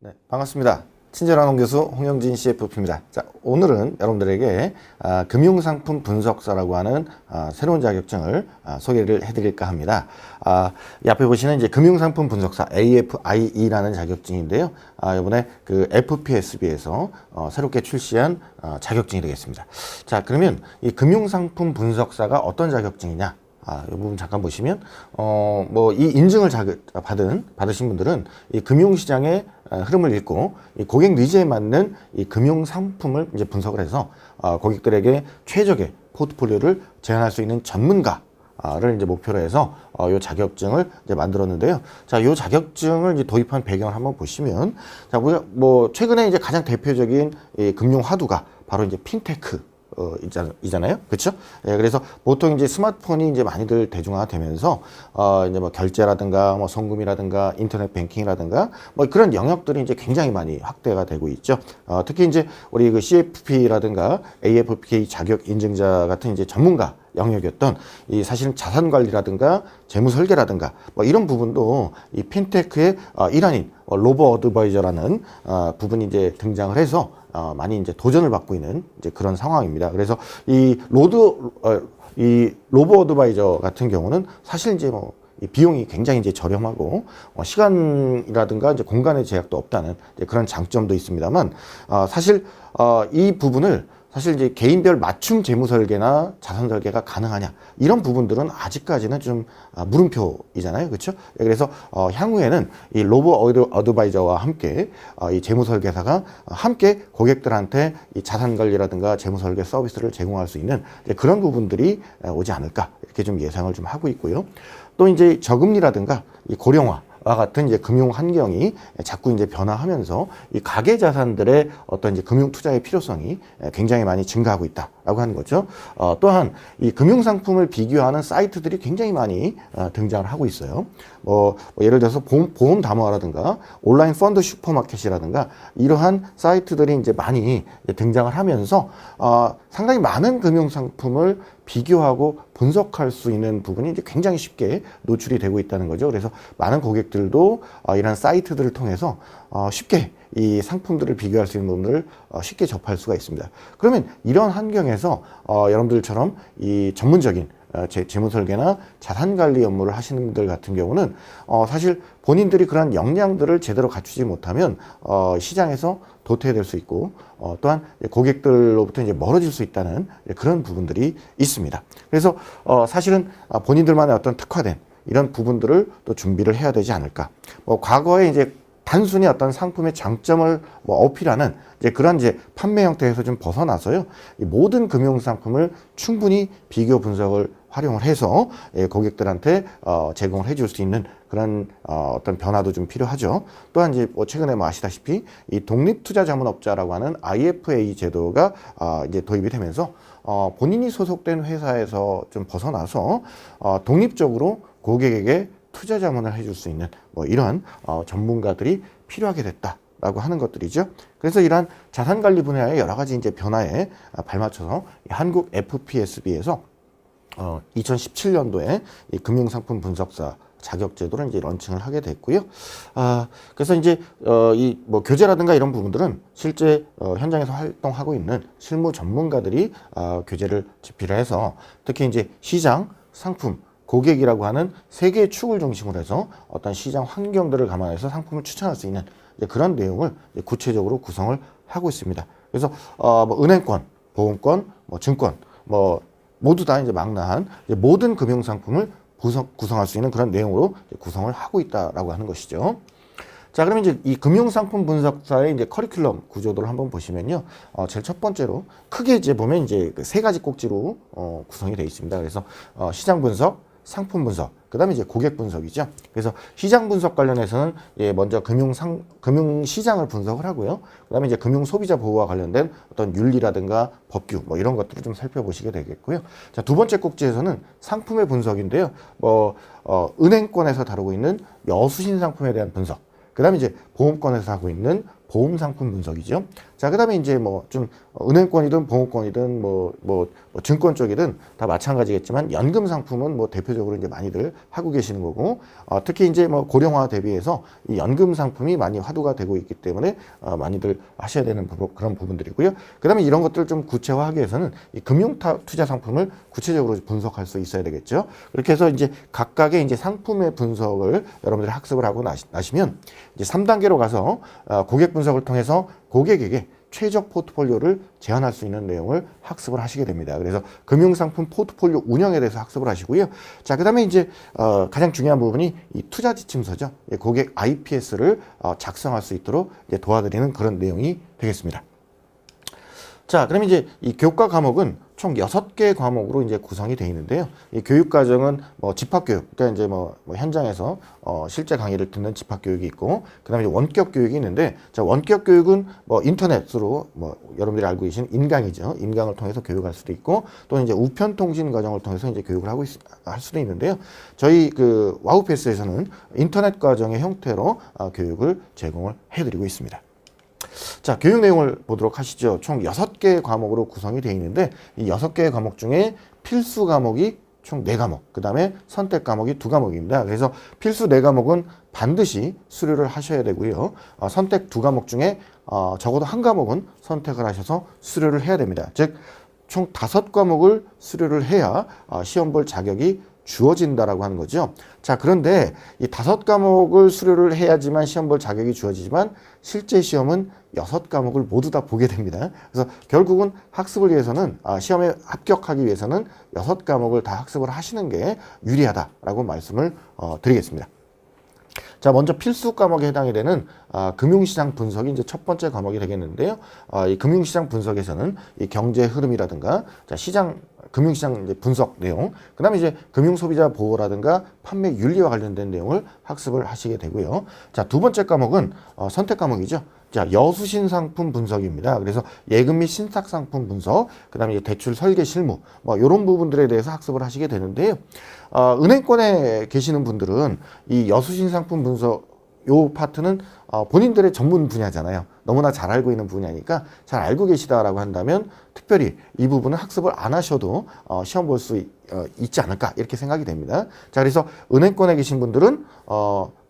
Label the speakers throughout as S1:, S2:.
S1: 네, 반갑습니다. 친절한 홍교수 홍영진 CFP입니다. 자, 오늘은 여러분들에게 금융상품 분석사라고 하는 새로운 자격증을 소개를 해드릴까 합니다. 이 앞에 보시는 이제 금융상품 분석사 AFIE라는 자격증인데요. 이번에 그 FPSB에서 새롭게 출시한 자격증이 되겠습니다. 자, 그러면 이 금융상품 분석사가 어떤 자격증이냐? 이 부분 잠깐 보시면, 이 인증을 받으신 분들은 이 금융시장의 흐름을 읽고 이 고객 니즈에 맞는 이 금융 상품을 이제 분석을 해서 고객들에게 최적의 포트폴리오를 제안할 수 있는 전문가를 이제 목표로 해서 이 자격증을 이제 만들었는데요. 자, 이 자격증을 이제 도입한 배경을 한번 보시면, 자, 최근에 이제 가장 대표적인 이 금융 화두가 바로 이제 핀테크 이잖아요. 그렇죠? 예, 그래서 보통 이제 스마트폰이 이제 많이들 대중화되면서 이제 뭐 결제라든가 뭐 송금이라든가 인터넷 뱅킹이라든가 뭐 그런 영역들이 이제 굉장히 많이 확대가 되고 있죠. 특히 이제 우리 그 CFP라든가 AFPK 자격 인증자 같은 이제 전문가 영역이었던 이 사실은 자산 관리라든가 재무 설계라든가 뭐 이런 부분도 이 핀테크의 일환인 로보 어드바이저라는 부분이 이제 등장을 해서 많이 이제 도전을 받고 있는 이제 그런 상황입니다. 그래서 이 로보 어드바이저 같은 경우는 사실 이제 이 비용이 굉장히 이제 저렴하고 시간이라든가 이제 공간의 제약도 없다는 이제 그런 장점도 있습니다만 사실 이 부분을 사실 이제 개인별 맞춤 재무 설계나 자산 설계가 가능하냐 이런 부분들은 아직까지는 좀 물음표이잖아요, 그렇죠? 그래서 향후에는 이 로보 어드바이저와 함께 이 재무 설계사가 함께 고객들한테 이 자산 관리라든가 재무 설계 서비스를 제공할 수 있는 그런 부분들이 오지 않을까 이렇게 좀 예상을 좀 하고 있고요. 또 이제 저금리라든가 이 고령화 와 같은 이제 금융 환경이 자꾸 이제 변화하면서 이 가계 자산들의 어떤 이제 금융 투자의 필요성이 굉장히 많이 증가하고 있다라고 하는 거죠. 또한 이 금융 상품을 비교하는 사이트들이 굉장히 많이 등장을 하고 있어요. 예를 들어서 보험 담화라든가 온라인 펀드 슈퍼마켓이라든가 이러한 사이트들이 이제 많이 등장을 하면서 상당히 많은 금융 상품을 비교하고 분석할 수 있는 부분이 이제 굉장히 쉽게 노출이 되고 있다는 거죠. 그래서 많은 고객들도 이런 사이트들을 통해서 쉽게 이 상품들을 비교할 수 있는 부분을 쉽게 접할 수가 있습니다. 그러면 이런 환경에서 여러분들처럼 이 전문적인 재무 설계나 자산 관리 업무를 하시는 분들 같은 경우는 사실 본인들이 그런 역량들을 제대로 갖추지 못하면 시장에서 도태될 수 있고 또한 고객들로부터 이제 멀어질 수 있다는 그런 부분들이 있습니다. 그래서 사실은 본인들만의 어떤 특화된 이런 부분들을 또 준비를 해야 되지 않을까. 과거에 이제 단순히 어떤 상품의 장점을 어필하는 그런 이제 판매 형태에서 좀 벗어나서요. 이 모든 금융 상품을 충분히 비교 분석을 활용을 해서 고객들한테 제공을 해줄 수 있는 그런 어떤 변화도 좀 필요하죠. 또한 이제 최근에 아시다시피 이 독립투자자문업자라고 하는 IFA 제도가 이제 도입이 되면서 본인이 소속된 회사에서 좀 벗어나서 독립적으로 고객에게 투자 자문을 해줄 수 있는 이러한 전문가들이 필요하게 됐다라고 하는 것들이죠. 그래서 이러한 자산 관리 분야의 여러 가지 이제 변화에 발맞춰서 한국 FPSB에서 2017년도에 이 금융상품 분석사 자격제도를 이제 런칭을 하게 됐고요. 그래서 이제 교재라든가 이런 부분들은 실제 현장에서 활동하고 있는 실무 전문가들이 교재를 집필을 해서 특히 이제 시장, 상품, 고객이라고 하는 세 개의 축을 중심으로 해서 어떤 시장 환경들을 감안해서 상품을 추천할 수 있는 그런 내용을 구체적으로 구성을 하고 있습니다. 그래서 은행권, 보험권, 증권, 모두 다 이제 망라한 모든 금융 상품을 구성할 수 있는 그런 내용으로 구성을 하고 있다라고 하는 것이죠. 자, 그러면 이제 이 금융상품 분석사의 이제 커리큘럼 구조도를 한번 보시면요. 제일 첫 번째로 크게 이제 보면 이제 세 가지 꼭지로 구성이 되어 있습니다. 그래서 시장 분석, 상품 분석, 그 다음에 이제 고객 분석이죠. 그래서 시장 분석 관련해서는 먼저 금융 시장을 분석을 하고요. 그 다음에 이제 금융 소비자 보호와 관련된 어떤 윤리라든가 법규 이런 것들을 좀 살펴보시게 되겠고요. 자, 두 번째 꼭지에서는 상품의 분석인데요. 은행권에서 다루고 있는 여수신 상품에 대한 분석. 그 다음에 이제 보험권에서 하고 있는 보험 상품 분석이죠. 자, 그다음에 이제 뭐 좀 은행권이든 보험권이든 뭐 증권 쪽이든 다 마찬가지겠지만 연금 상품은 뭐 대표적으로 이제 많이들 하고 계시는 거고, 특히 이제 뭐 고령화 대비해서 이 연금 상품이 많이 화두가 되고 있기 때문에 많이들 하셔야 되는 그런 부분들이고요. 그다음에 이런 것들을 좀 구체화하기 위해서는 이 금융 투자 상품을 구체적으로 분석할 수 있어야 되겠죠. 그렇게 해서 이제 각각의 이제 상품의 분석을 여러분들이 학습을 하고 나시면 이제 3단계로 가서 고객 분석을 통해서 고객에게 최적 포트폴리오를 제안할 수 있는 내용을 학습을 하시게 됩니다. 그래서 금융상품 포트폴리오 운영에 대해서 학습을 하시고요. 자, 그 다음에 이제 가장 중요한 부분이 이 투자 지침서죠. 고객 IPS를 작성할 수 있도록 이제 도와드리는 그런 내용이 되겠습니다. 자, 그럼 이제 이 교과 과목은 총 6개 과목으로 이제 구성이 되어 있는데요. 이 교육 과정은 뭐 집합교육, 그러니까 이제 뭐 현장에서 실제 강의를 듣는 집합교육이 있고, 그다음에 이제 원격 교육이 있는데, 자, 원격 교육은 뭐 인터넷으로 뭐 여러분들이 알고 계신 인강이죠. 인강을 통해서 교육할 수도 있고, 또는 이제 우편 통신 과정을 통해서 이제 교육을 할 수도 있는데요. 저희 그 와우패스에서는 인터넷 과정의 형태로 교육을 제공을 해드리고 있습니다. 자, 교육 내용을 보도록 하시죠. 총 6개 과목으로 구성이 되어 있는데, 이 6개의 과목 중에 필수 과목이 총 4과목, 그 다음에 선택 과목이 2과목입니다. 그래서 필수 4과목은 반드시 수료를 하셔야 되고요. 선택 2과목 중에 적어도 1과목은 선택을 하셔서 수료를 해야 됩니다. 즉, 총 5과목을 수료를 해야 시험 볼 자격이 주어진다라고 하는 거죠. 자, 그런데 이 5과목을 수료를 해야지만 시험 볼 자격이 주어지지만 실제 시험은 6과목을 모두 다 보게 됩니다. 그래서 결국은 학습을 위해서는 시험에 합격하기 위해서는 6과목을 다 학습을 하시는 게 유리하다라고 말씀을 드리겠습니다. 자, 먼저 필수 과목에 해당이 되는 금융시장 분석이 이제 첫 번째 과목이 되겠는데요. 이 금융시장 분석에서는 이 경제 흐름이라든가, 자, 금융시장 이제 분석 내용, 그 다음에 이제 금융소비자 보호라든가 판매 윤리와 관련된 내용을 학습을 하시게 되고요. 자, 두 번째 과목은 선택 과목이죠. 자, 여수신 상품 분석입니다. 그래서 예금 및 신탁 상품 분석, 그 다음에 이제 대출 설계 실무, 뭐 이런 부분들에 대해서 학습을 하시게 되는데요. 은행권에 계시는 분들은 이 여수신 상품 분석 요 파트는 본인들의 전문 분야잖아요. 너무나 잘 알고 있는 분야니까 잘 알고 계시다라고 한다면 특별히 이 부분은 학습을 안 하셔도 시험 볼 수 있지 않을까 이렇게 생각이 됩니다. 자, 그래서 은행권에 계신 분들은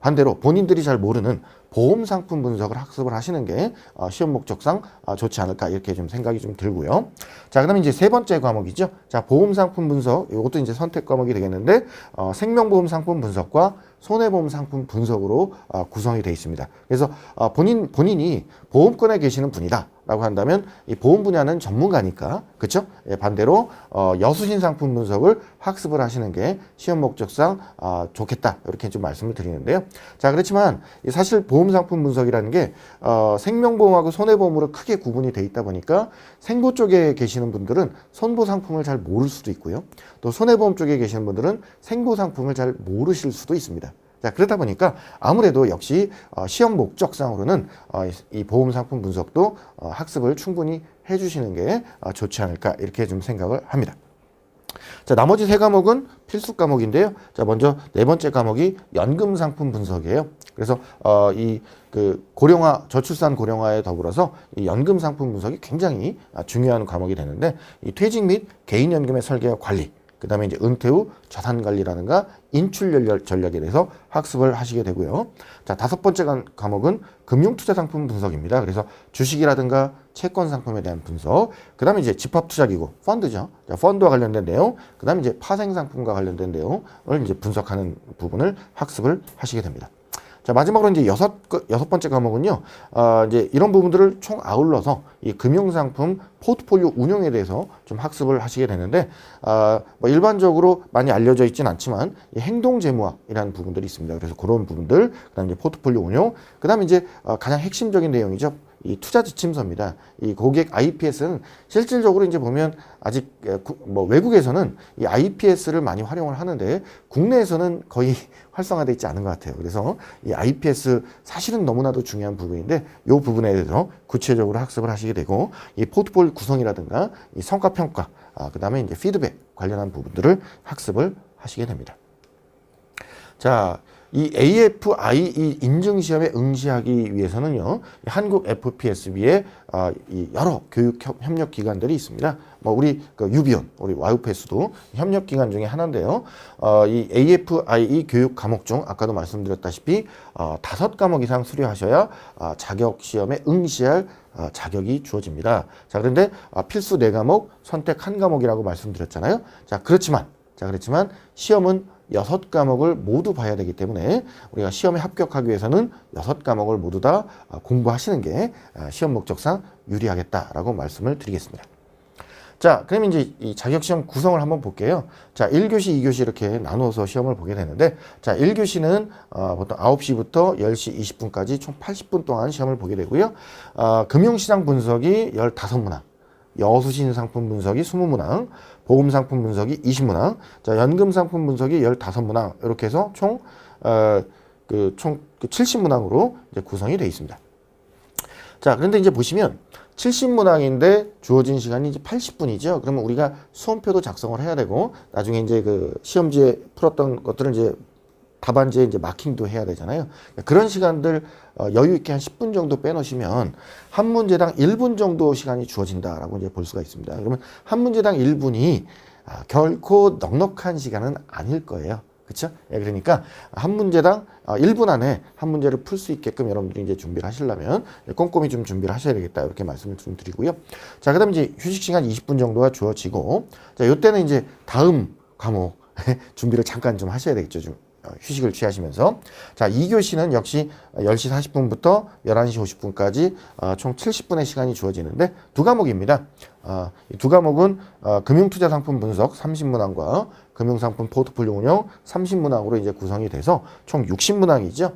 S1: 반대로 본인들이 잘 모르는 보험 상품 분석을 학습을 하시는 게 시험 목적상 좋지 않을까 이렇게 좀 생각이 좀 들고요. 자, 그다음에 이제 세 번째 과목이죠. 자, 보험 상품 분석, 이것도 이제 선택 과목이 되겠는데 생명보험 상품 분석과 손해보험 상품 분석으로 구성이 되어 있습니다. 그래서 본인이 보험권에 계시는 분이다라고 한다면 이 보험 분야는 전문가니까, 그렇죠? 예, 반대로 여수신 상품 분석을 학습을 하시는 게 시험 목적상 좋겠다 이렇게 좀 말씀을 드리는데요. 자, 그렇지만 사실 보험 상품 분석이라는 게 생명보험하고 손해보험으로 크게 구분이 돼 있다 보니까 생보 쪽에 계시는 분들은 손보 상품을 잘 모를 수도 있고요. 또 손해보험 쪽에 계시는 분들은 생보 상품을 잘 모르실 수도 있습니다. 자, 그러다 보니까 아무래도 역시 시험 목적상으로는 이 보험 상품 분석도 학습을 충분히 해주시는 게 좋지 않을까 이렇게 좀 생각을 합니다. 자, 나머지 세 과목은 필수 과목인데요. 자, 먼저 네 번째 과목이 연금 상품 분석이에요. 그래서 이 고령화, 저출산 고령화에 더불어서 이 연금 상품 분석이 굉장히 중요한 과목이 되는데, 이 퇴직 및 개인연금의 설계와 관리, 그 다음에 이제 은퇴 후 자산 관리라든가 인출 전략에 대해서 학습을 하시게 되고요. 자, 다섯 번째 과목은 금융투자 상품 분석입니다. 그래서 주식이라든가 채권 상품에 대한 분석, 그 다음에 이제 집합투자기구, 펀드죠. 자, 펀드와 관련된 내용, 그 다음에 이제 파생상품과 관련된 내용을 이제 분석하는 부분을 학습을 하시게 됩니다. 자, 마지막으로 이제 여섯 번째 과목은요, 이제 이런 부분들을 총 아울러서 이 금융상품 포트폴리오 운용에 대해서 좀 학습을 하시게 되는데, 뭐 일반적으로 많이 알려져 있지는 않지만 이 행동재무화이라는 부분들이 있습니다. 그래서 그런 부분들, 그 다음에 이제 포트폴리오 운용, 그 다음에 이제 가장 핵심적인 내용이죠. 이 투자 지침서입니다. 이 고객 IPS는 실질적으로 이제 보면 아직 뭐 외국에서는 이 IPS를 많이 활용을 하는데 국내에서는 거의 활성화되어 있지 않은 것 같아요. 그래서 이 IPS 사실은 너무나도 중요한 부분인데 이 부분에 대해서 구체적으로 학습을 하시게 되고, 이 포트폴리오 구성이라든가 이 성과 평가, 그 다음에 이제 피드백 관련한 부분들을 학습을 하시게 됩니다. 자, 이 AFIE 인증 시험에 응시하기 위해서는요, 한국 FPSB에 이 여러 교육 협력 기관들이 있습니다. 뭐 우리 그 유비온, 우리 와우패스도 협력 기관 중에 하나인데요. 이 AFIE 교육 과목 중 아까도 말씀드렸다시피 5과목 이상 수료하셔야 자격 시험에 응시할 자격이 주어집니다. 자, 그런데 필수 4과목, 선택 1과목이라고 말씀드렸잖아요. 자, 그렇지만 시험은 6과목을 모두 봐야 되기 때문에 우리가 시험에 합격하기 위해서는 6과목을 모두 다 공부하시는 게 시험 목적상 유리하겠다라고 말씀을 드리겠습니다. 자, 그러면 이제 이 자격시험 구성을 한번 볼게요. 자, 1교시, 2교시 이렇게 나누어서 시험을 보게 되는데, 자, 1교시는 보통 9시부터 10시 20분까지 총 80분 동안 시험을 보게 되고요. 금융시장 분석이 15문항, 여수신 상품 분석이 20문항, 보험 상품 분석이 20문항, 자, 연금 상품 분석이 15문항, 이렇게 해서 총 70문항으로 이제 구성이 되어 있습니다. 자, 그런데 이제 보시면 70문항인데 주어진 시간이 이제 80분이죠. 그러면 우리가 수험표도 작성을 해야 되고, 나중에 이제 그 시험지에 풀었던 것들을 이제 답안지에 이제 마킹도 해야 되잖아요. 그런 시간들 여유 있게 한 10분 정도 빼놓으시면 한 문제당 1분 정도 시간이 주어진다라고 이제 볼 수가 있습니다. 그러면 한 문제당 1분이 결코 넉넉한 시간은 아닐 거예요. 그렇죠? 예, 그러니까 한 문제당 1분 안에 한 문제를 풀 수 있게끔 여러분들이 이제 준비를 하시려면 꼼꼼히 좀 준비를 하셔야 되겠다, 이렇게 말씀을 좀 드리고요. 자, 그다음에 이제 휴식 시간 20분 정도가 주어지고, 자, 이때는 이제 다음 과목 준비를 잠깐 좀 하셔야 되겠죠. 좀 휴식을 취하시면서. 자, 2교시는 역시 10시 40분부터 11시 50분까지 총 70분의 시간이 주어지는데 2과목입니다. 이 2과목은 금융투자상품 분석 30문항과 금융상품 포트폴리오 운영 30문항으로 이제 구성이 돼서 총 60문항이죠.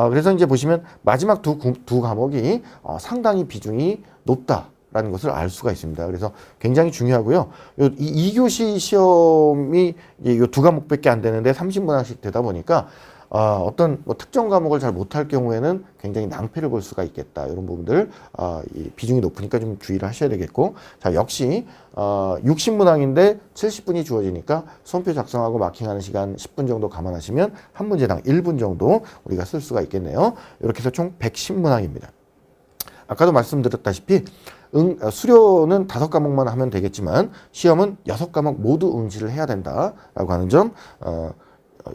S1: 그래서 이제 보시면 마지막 두 과목이 상당히 비중이 높다 라는 것을 알 수가 있습니다. 그래서 굉장히 중요하고요. 이 2교시 시험이 이 2과목밖에 안 되는데 30문항씩 되다 보니까 어떤 뭐 특정 과목을 잘 못할 경우에는 굉장히 낭패를 볼 수가 있겠다. 이런 부분들 이 비중이 높으니까 좀 주의를 하셔야 되겠고, 자, 역시 60문항인데 70분이 주어지니까 손표 작성하고 마킹하는 시간 10분 정도 감안하시면 한 문제당 1분 정도 우리가 쓸 수가 있겠네요. 이렇게 해서 총 110문항입니다. 아까도 말씀드렸다시피 수료는 5과목만 하면 되겠지만 시험은 6과목 모두 응시를 해야 된다라고 하는 점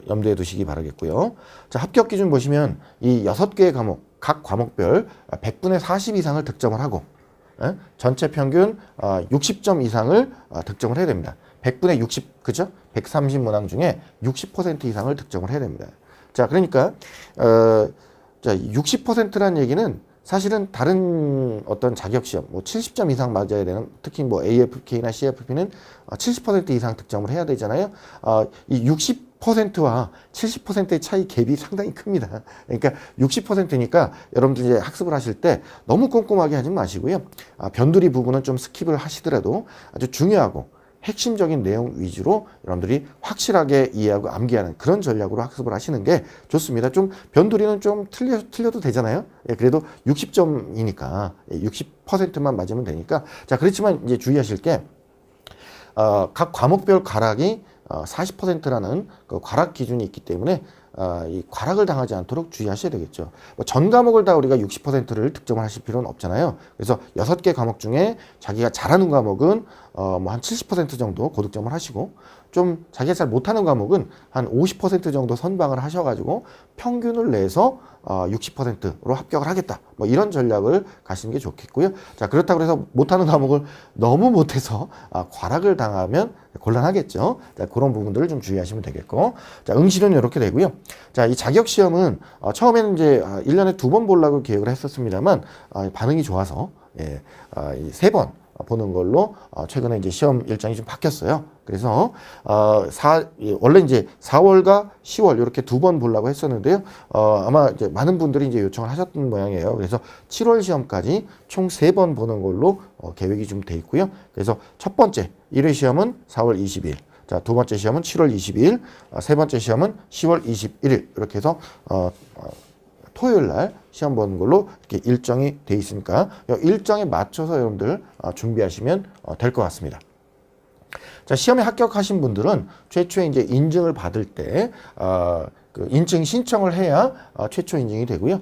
S1: 염두에 두시기 바라겠고요. 자, 합격 기준 보시면 이 6개의 과목, 각 과목별 100분의 40 이상을 득점을 하고, 전체 평균 60점 이상을 득점을 해야 됩니다. 100분의 60, 그죠? 130문항 중에 60% 이상을 득점을 해야 됩니다. 자, 그러니까 자, 60%라는 얘기는 사실은 다른 어떤 자격시험, 뭐 70점 이상 맞아야 되는, 특히 뭐 AFK나 CFP는 70% 이상 득점을 해야 되잖아요. 이 60%와 70%의 차이 갭이 상당히 큽니다. 그러니까 60%니까 여러분들 이제 학습을 하실 때 너무 꼼꼼하게 하지 마시고요. 변두리 부분은 좀 스킵을 하시더라도 아주 중요하고 핵심적인 내용 위주로 여러분들이 확실하게 이해하고 암기하는 그런 전략으로 학습을 하시는 게 좋습니다. 좀 변두리는 좀 틀려도 되잖아요. 예, 그래도 60점이니까 60%만 맞으면 되니까. 자, 그렇지만 이제 주의하실 게 각 과목별 과락이 40%라는 그 과락 기준이 있기 때문에 이 과락을 당하지 않도록 주의하셔야 되겠죠. 뭐 전 과목을 다 우리가 60%를 득점을 하실 필요는 없잖아요. 그래서 6개 과목 중에 자기가 잘하는 과목은 뭐 한 70% 정도 고득점을 하시고, 좀 자기가 잘 못하는 과목은 한 50% 정도 선방을 하셔가지고 평균을 내서 60%로 합격을 하겠다. 뭐 이런 전략을 가시는 게 좋겠고요. 자, 그렇다고 해서 못하는 과목을 너무 못해서 과락을 당하면 곤란하겠죠. 자, 그런 부분들을 좀 주의하시면 되겠고. 자, 응시는 이렇게 되고요. 자, 이 자격시험은 처음에는 이제 1년에 2번 보려고 계획을 했었습니다만 반응이 좋아서 3번 보는 걸로 최근에 이제 시험 일정이 좀 바뀌었어요. 그래서 원래 이제 4월과 10월 이렇게 2번 보려고 했었는데요. 아마 이제 많은 분들이 이제 요청을 하셨던 모양이에요. 그래서 7월 시험까지 총 3번 보는 걸로 계획이 좀 돼 있고요. 그래서 첫 번째 1회 시험은 4월 20일, 자, 두 번째 시험은 7월 22일, 세 번째 시험은 10월 21일 이렇게 해서 토요일 날 시험 보는 걸로 이렇게 일정이 돼 있으니까 일정에 맞춰서 여러분들 준비하시면 될 것 같습니다. 자, 시험에 합격하신 분들은 최초에 이제 인증을 받을 때, 그 인증 신청을 해야 최초 인증이 되고요.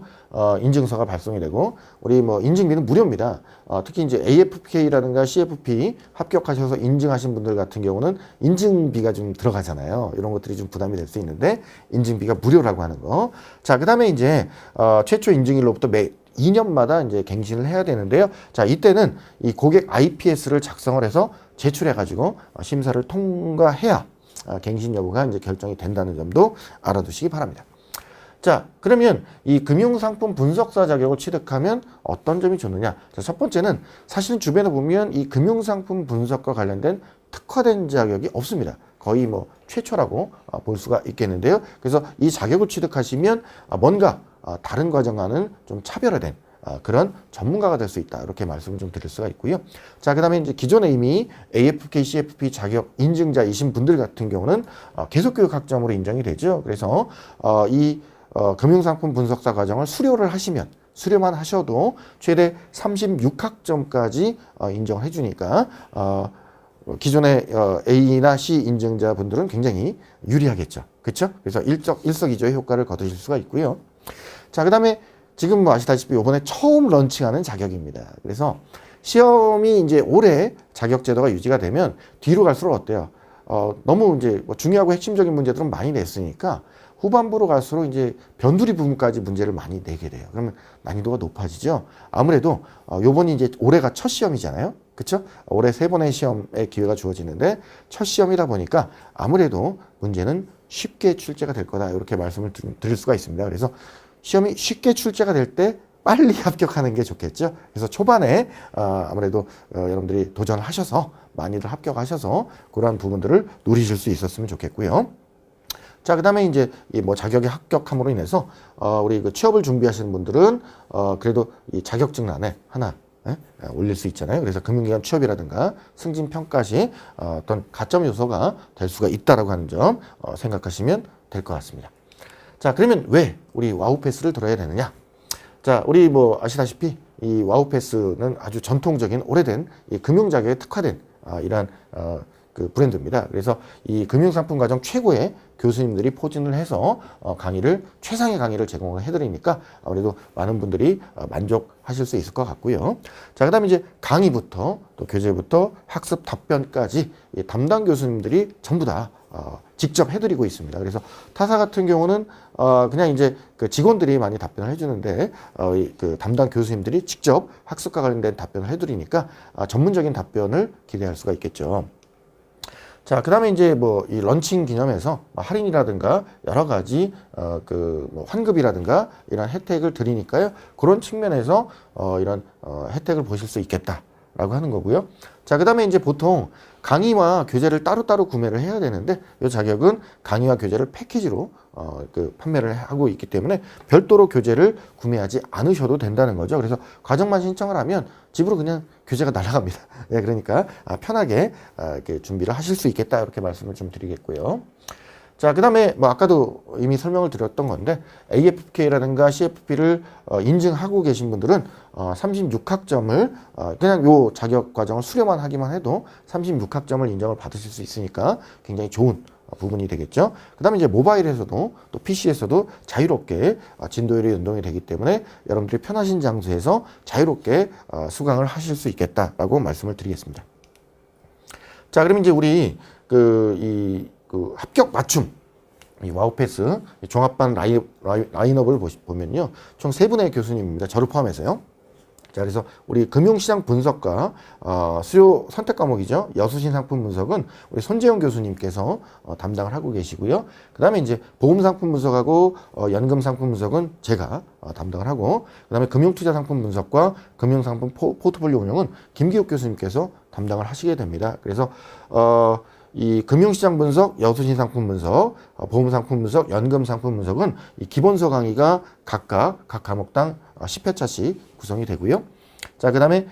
S1: 인증서가 발송이 되고, 우리 뭐 인증비는 무료입니다. 특히 이제 AFK라든가 CFP 합격하셔서 인증하신 분들 같은 경우는 인증비가 좀 들어가잖아요. 이런 것들이 좀 부담이 될 수 있는데, 인증비가 무료라고 하는 거. 자, 그 다음에 이제, 최초 인증일로부터 매 2년마다 이제 갱신을 해야 되는데요. 자, 이때는 이 고객 IPS를 작성을 해서 제출해가지고 심사를 통과해야 갱신 여부가 이제 결정이 된다는 점도 알아두시기 바랍니다. 자, 그러면 이 금융상품 분석사 자격을 취득하면 어떤 점이 좋느냐? 자, 첫 번째는 사실은 주변에 보면 이 금융상품 분석과 관련된 특화된 자격이 없습니다. 거의 뭐 최초라고 볼 수가 있겠는데요. 그래서 이 자격을 취득하시면 뭔가 다른 과정과는 좀 차별화된 그런 전문가가 될 수 있다. 이렇게 말씀을 좀 드릴 수가 있고요. 자, 그 다음에 이제 기존에 이미 AFK, CFP 자격 인증자이신 분들 같은 경우는 계속교육 학점으로 인정이 되죠. 그래서 이 금융상품 분석사 과정을 수료를 하시면 수료만 하셔도 최대 36학점까지 인정을 해주니까 기존의 A나 C 인증자 분들은 굉장히 유리하겠죠. 그렇죠? 그래서 일석이조의 효과를 거두실 수가 있고요. 자, 그 다음에 지금 뭐 아시다시피 이번에 처음 런칭하는 자격입니다. 그래서 시험이 이제 올해 자격 제도가 유지가 되면 뒤로 갈수록 어때요? 너무 이제 뭐 중요하고 핵심적인 문제들은 많이 냈으니까 후반부로 갈수록 이제 변두리 부분까지 문제를 많이 내게 돼요. 그러면 난이도가 높아지죠. 아무래도 요번이 이제 올해가 첫 시험이잖아요. 그렇죠? 올해 3번의 시험의 기회가 주어지는데 첫 시험이다 보니까 아무래도 문제는 쉽게 출제가 될 거다. 이렇게 말씀을 드릴 수가 있습니다. 그래서 시험이 쉽게 출제가 될 때 빨리 합격하는 게 좋겠죠. 그래서 초반에 아무래도 여러분들이 도전하셔서 많이들 합격하셔서 그러한 부분들을 누리실 수 있었으면 좋겠고요. 자, 그 다음에 이제 이 뭐 자격에 합격함으로 인해서 우리 그 취업을 준비하시는 분들은 그래도 이 자격증란에 하나 올릴 수 있잖아요. 그래서 금융기관 취업이라든가 승진평가 시 어떤 가점 요소가 될 수가 있다라고 하는 점 생각하시면 될 것 같습니다. 자, 그러면 왜 우리 와우패스를 들어야 되느냐? 자, 우리 뭐 아시다시피 이 와우패스는 아주 전통적인 오래된 이 금융자격에 특화된 이러한 그 브랜드입니다. 그래서 이 금융상품 과정 최고의 교수님들이 포진을 해서 최상의 강의를 제공을 해드리니까 아무래도 많은 분들이 만족하실 수 있을 것 같고요. 자, 그 다음에 이제 강의부터 또 교재부터 학습 답변까지 이 담당 교수님들이 전부 다 직접 해드리고 있습니다. 그래서 타사 같은 경우는 그냥 이제 그 직원들이 많이 답변을 해주는데 그 담당 교수님들이 직접 학습과 관련된 답변을 해드리니까 전문적인 답변을 기대할 수가 있겠죠. 자, 그 다음에 이제 뭐 이 런칭 기념해서 할인이라든가 여러 가지 뭐 환급이라든가 이런 혜택을 드리니까요. 그런 측면에서 이런 혜택을 보실 수 있겠다라고 하는 거고요. 자, 그 다음에 이제 보통 강의와 교재를 따로따로 구매를 해야 되는데 이 자격은 강의와 교재를 패키지로 판매를 하고 있기 때문에 별도로 교재를 구매하지 않으셔도 된다는 거죠. 그래서 과정만 신청을 하면 집으로 그냥 교재가 날아갑니다. 네, 그러니까 편하게 이렇게 준비를 하실 수 있겠다 이렇게 말씀을 좀 드리겠고요. 자, 그 다음에 뭐 아까도 이미 설명을 드렸던 건데 AFK라든가 CFP를 인증하고 계신 분들은 36학점을 그냥 요 자격 과정을 수료만 하기만 해도 36학점을 인정을 받으실 수 있으니까 굉장히 좋은 부분이 되겠죠. 그 다음에 이제 모바일에서도 또 PC에서도 자유롭게 진도율이 연동이 되기 때문에 여러분들이 편하신 장소에서 자유롭게 수강을 하실 수 있겠다라고 말씀을 드리겠습니다. 자, 그럼 이제 우리 그 합격 맞춤 이 와우패스 종합반 라인업을 보면요. 총 3분의 교수님입니다. 저를 포함해서요. 자, 그래서 우리 금융시장 분석과 수요 선택 과목이죠. 여수신 상품 분석은 우리 손재영 교수님께서 담당을 하고 계시고요. 그 다음에 이제 보험 상품 분석하고 연금 상품 분석은 제가 담당을 하고, 그 다음에 금융투자 상품 분석과 금융상품 포트폴리오 운영은 김기욱 교수님께서 담당을 하시게 됩니다. 그래서 이 금융시장 분석, 여수신 상품 분석, 보험 상품 분석, 연금 상품 분석은 이 기본서 강의가 각각 각 과목당 10회차씩 구성이 되고요. 자, 그 다음에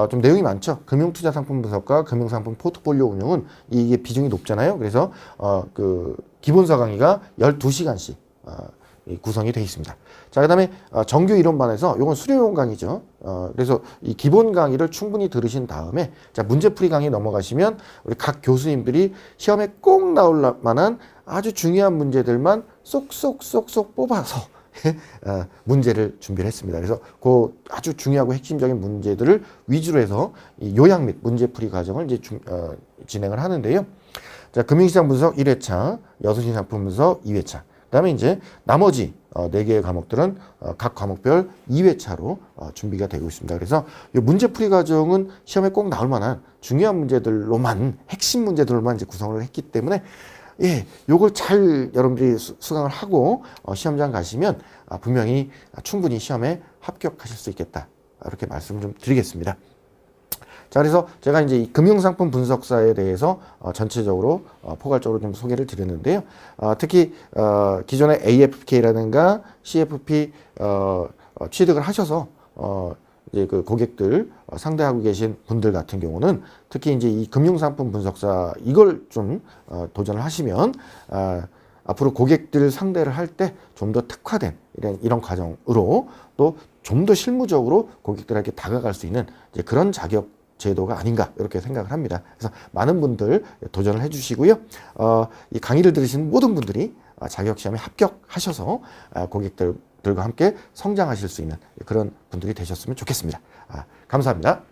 S1: 좀 내용이 많죠. 금융투자 상품 분석과 금융상품 포트폴리오 운영은 이게 비중이 높잖아요. 그래서 그 기본서 강의가 12시간씩 구성이 되어 있습니다. 자, 그다음에 정규 이론반에서 요건 수료용 강의죠. 그래서 이 기본 강의를 충분히 들으신 다음에 자, 문제풀이 강의 넘어가시면 우리 각 교수님들이 시험에 꼭 나올 만한 아주 중요한 문제들만 쏙쏙쏙쏙 뽑아서 문제를 준비를 했습니다. 그래서 그 아주 중요하고 핵심적인 문제들을 위주로 해서 이 요약 및 문제풀이 과정을 이제 진행을 하는데요. 자, 금융시장 분석 1회차, 여수신 상품 분석 2회차. 그다음에 이제 나머지 4개의 과목들은 각 과목별 2회차로 준비가 되고 있습니다. 그래서 이 문제풀이 과정은 시험에 꼭 나올 만한 중요한 문제들로만, 핵심 문제들로만 이제 구성을 했기 때문에 예, 요걸 잘 여러분들이 수강을 하고 시험장 가시면 분명히 충분히 시험에 합격하실 수 있겠다. 이렇게 말씀을 좀 드리겠습니다. 자, 그래서 제가 이제 이 금융상품 분석사에 대해서 전체적으로 포괄적으로 좀 소개를 드렸는데요. 특히 기존의 AFK라든가 CFP 취득을 하셔서 이제 그 고객들 상대하고 계신 분들 같은 경우는 특히 이제 이 금융상품 분석사 이걸 좀 도전을 하시면 앞으로 고객들 상대를 할 때 좀 더 특화된 이런 과정으로 또 좀 더 실무적으로 고객들에게 다가갈 수 있는 이제 그런 자격 제도가 아닌가 이렇게 생각을 합니다. 그래서 많은 분들 도전을 해주시고요. 이 강의를 들으신 모든 분들이 자격시험에 합격하셔서 고객들과 함께 성장하실 수 있는 그런 분들이 되셨으면 좋겠습니다. 감사합니다.